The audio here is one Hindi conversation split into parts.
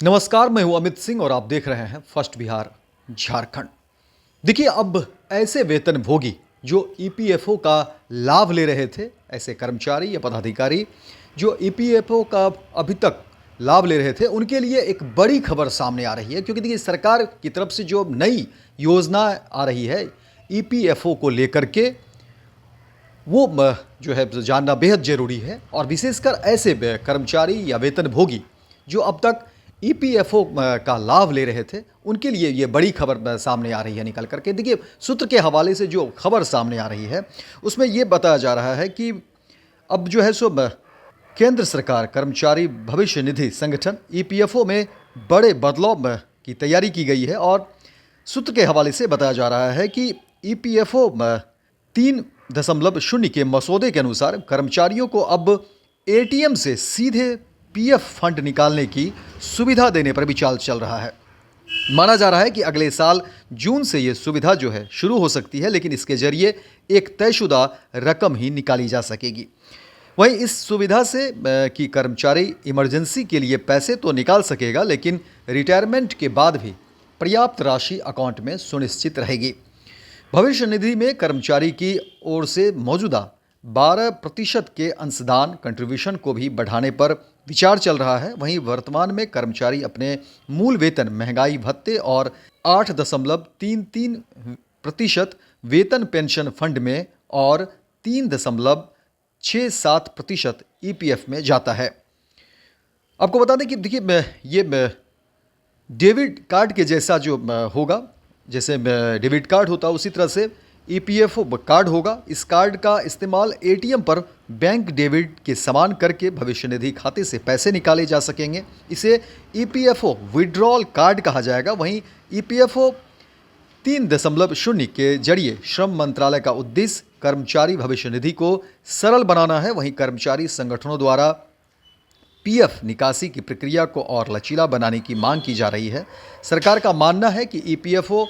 नमस्कार, मैं हूं अमित सिंह और आप देख रहे हैं फर्स्ट बिहार झारखंड। देखिए, अब ऐसे वेतनभोगी जो ईपीएफओ का लाभ ले रहे थे, ऐसे कर्मचारी या पदाधिकारी जो ईपीएफओ का अभी तक लाभ ले रहे थे, उनके लिए एक बड़ी खबर सामने आ रही है। क्योंकि देखिए, सरकार की तरफ से जो नई योजना आ रही है ईपीएफओ को लेकर के, वो जो है जानना बेहद ज़रूरी है। और विशेषकर ऐसे कर्मचारी या वेतनभोगी जो अब तक ईपीएफओ का लाभ ले रहे थे, उनके लिए ये बड़ी खबर सामने आ रही है निकल करके। देखिए, सूत्र के हवाले से जो खबर सामने आ रही है उसमें ये बताया जा रहा है कि अब जो है सो केंद्र सरकार कर्मचारी भविष्य निधि संगठन ईपीएफओ में बड़े बदलाव की तैयारी की गई है। और सूत्र के हवाले से बताया जा रहा है कि ईपीएफओ 3.0 के मसौदे के अनुसार कर्मचारियों को अब एटीएम से सीधे पीएफ फंड निकालने की सुविधा देने पर विचार चल रहा है। माना जा रहा है कि अगले साल जून से ये सुविधा जो है शुरू हो सकती है, लेकिन इसके जरिए एक तयशुदा रकम ही निकाली जा सकेगी। वहीं इस सुविधा से कि कर्मचारी इमरजेंसी के लिए पैसे तो निकाल सकेगा, लेकिन रिटायरमेंट के बाद भी पर्याप्त राशि अकाउंट में सुनिश्चित रहेगी। भविष्य निधि में कर्मचारी की ओर से मौजूदा 12% के अंशदान कंट्रीब्यूशन को भी बढ़ाने पर विचार चल रहा है। वहीं वर्तमान में कर्मचारी अपने मूल वेतन, महंगाई भत्ते और 8.33% वेतन पेंशन फंड में और 3.67% ईपीएफ में जाता है। आपको बता दें कि देखिए, ये डेबिट कार्ड के जैसा जो होगा, जैसे डेबिट कार्ड होता है उसी तरह से ईपीएफओ कार्ड होगा। इस कार्ड का इस्तेमाल एटीएम पर बैंक डेबिट के समान करके भविष्य निधि खाते से पैसे निकाले जा सकेंगे। इसे ईपीएफओ विड्रॉल कार्ड कहा जाएगा। वहीं ईपीएफओ 3.0 के जरिए श्रम मंत्रालय का उद्देश्य कर्मचारी भविष्य निधि को सरल बनाना है। वहीं कर्मचारी संगठनों द्वारा पीएफ निकासी की प्रक्रिया को और लचीला बनाने की मांग की जा रही है। सरकार का मानना है कि ईपीएफओ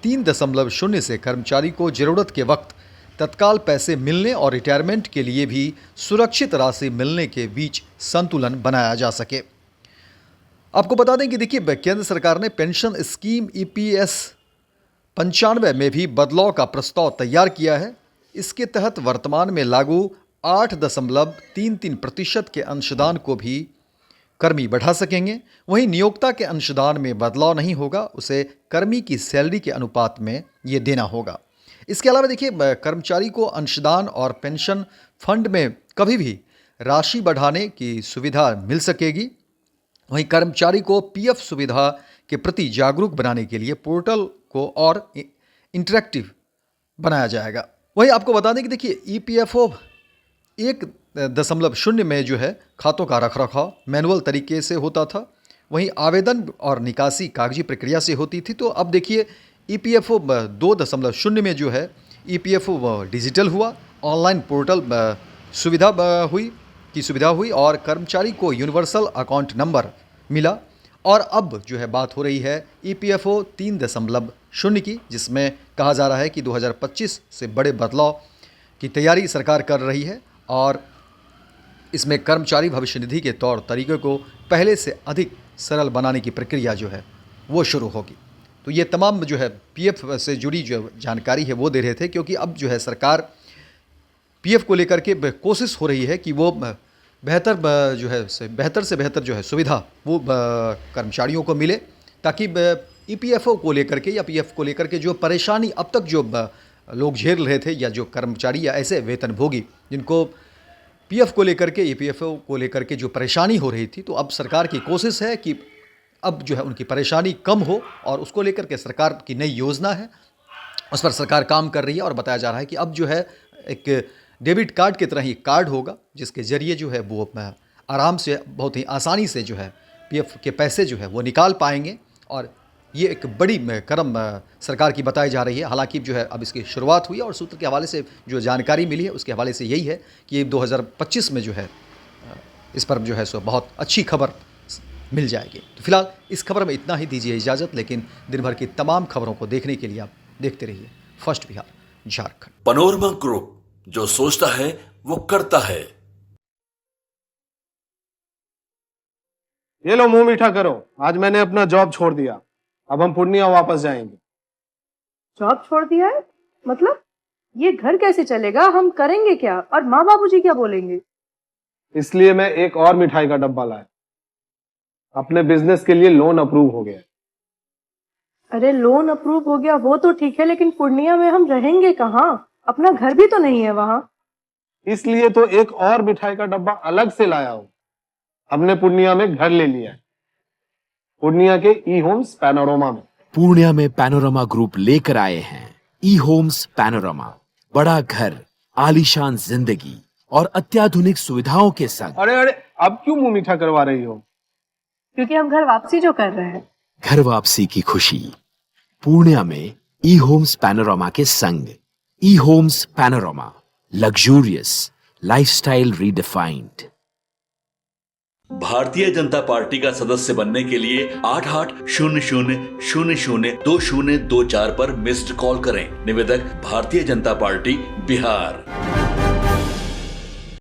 3.0 से कर्मचारी को ज़रूरत के वक्त तत्काल पैसे मिलने और रिटायरमेंट के लिए भी सुरक्षित राशि मिलने के बीच संतुलन बनाया जा सके। आपको बता दें कि देखिए, केंद्र सरकार ने पेंशन स्कीम ईपीएस 95 में भी बदलाव का प्रस्ताव तैयार किया है। इसके तहत वर्तमान में लागू 8.33% के अंशदान को भी कर्मी बढ़ा सकेंगे। वहीं नियोक्ता के अंशदान में बदलाव नहीं होगा, उसे कर्मी की सैलरी के अनुपात में ये देना होगा। इसके अलावा देखिए, कर्मचारी को अंशदान और पेंशन फंड में कभी भी राशि बढ़ाने की सुविधा मिल सकेगी। वहीं कर्मचारी को पीएफ सुविधा के प्रति जागरूक बनाने के लिए पोर्टल को और इंटरेक्टिव बनाया जाएगा। वहीं आपको बता दें कि देखिए, ईपीएफओ 1.0 में जो है खातों का रखरखाव मैनुअल तरीके से होता था। वहीं आवेदन और निकासी कागजी प्रक्रिया से होती थी। तो अब देखिए, ईपीएफओ 2.0 में जो है ईपीएफओ डिजिटल हुआ, ऑनलाइन पोर्टल सुविधा हुई और कर्मचारी को यूनिवर्सल अकाउंट नंबर मिला। और अब जो है बात हो रही है ईपीएफओ 3.0 की, जिसमें कहा जा रहा है कि 2025 से बड़े बदलाव की तैयारी सरकार कर रही है और इसमें कर्मचारी भविष्य निधि के तौर तरीके को पहले से अधिक सरल बनाने की प्रक्रिया जो है वो शुरू होगी। तो ये तमाम जो है पीएफ से जुड़ी जो जानकारी है वो दे रहे थे, क्योंकि अब जो है सरकार पीएफ को लेकर के कोशिश हो रही है कि वो बेहतर से बेहतर जो है सुविधा वो कर्मचारियों को मिले, ताकि ईपीएफओ को लेकर के या पीएफ को लेकर के जो परेशानी अब तक जो लोग झेल रहे थे, या जो कर्मचारी या ऐसे वेतनभोगी जिनको पीएफ को लेकर के, ईपीएफओ को लेकर के जो परेशानी हो रही थी, तो अब सरकार की कोशिश है कि अब जो है उनकी परेशानी कम हो। और उसको लेकर के सरकार की नई योजना है, उस पर सरकार काम कर रही है। और बताया जा रहा है कि अब जो है एक डेबिट कार्ड की तरह ही कार्ड होगा, जिसके ज़रिए जो है वो आराम से, बहुत ही आसानी से जो है पीएफ के पैसे जो है वो निकाल पाएंगे। और ये एक बड़ी कदम सरकार की बताई जा रही है। हालांकि जो है अब इसकी शुरुआत हुई है और सूत्र के हवाले से जो जानकारी मिली है उसके हवाले से यही है कि 2025 में जो है इस पर जो है सो बहुत अच्छी खबर मिल जाएगी। तो फिलहाल इस खबर में इतना ही, दीजिए इजाज़त। लेकिन दिन भर की तमाम खबरों को देखने के लिए आप देखते रहिए first Bihar Jharkhand. Panorama group, जो सोचता है वो करता है। ये लो मुंह मीठा करो, आज मैंने अपना जॉब छोड़ दिया, अब हम पूर्णिया वापस जाएंगे। जॉब छोड़ दिया है? मतलब ये घर कैसे चलेगा? हम करेंगे क्या? और माँ बाबूजी क्या बोलेंगे? इसलिए मैं एक और मिठाई का डब्बा लाया। अपने बिजनेस के लिए लोन अप्रूव हो गया। अरे लोन अप्रूव हो गया वो तो ठीक है, लेकिन पूर्णिया में हम रहेंगे कहाँ? अपना घर भी तो नहीं है वहां। इसलिए तो एक और मिठाई का डब्बा अलग से लाया हूं। हमने पूर्णिया में घर ले लिया है, पूर्णिया के ई होम्स पैनोरमा में। पूर्णिया में पैनोरमा ग्रुप लेकर आए हैं ई होम्स पैनोरमा। बड़ा घर, आलीशान जिंदगी और अत्याधुनिक सुविधाओं के संग। अरे अरे, अब क्यों मुंह मीठा करवा रही हो? क्योंकि हम घर वापसी जो कर रहे हैं। घर वापसी की खुशी पूर्णिया में ई होम्स पैनोरमा के संग। ई homes panorama, luxurious lifestyle redefined. Bharatiya Janata party का सदस्य बनने के लिए 8800002024 पर मिस्ड कॉल करें। निवेदक भारतीय जनता पार्टी बिहार।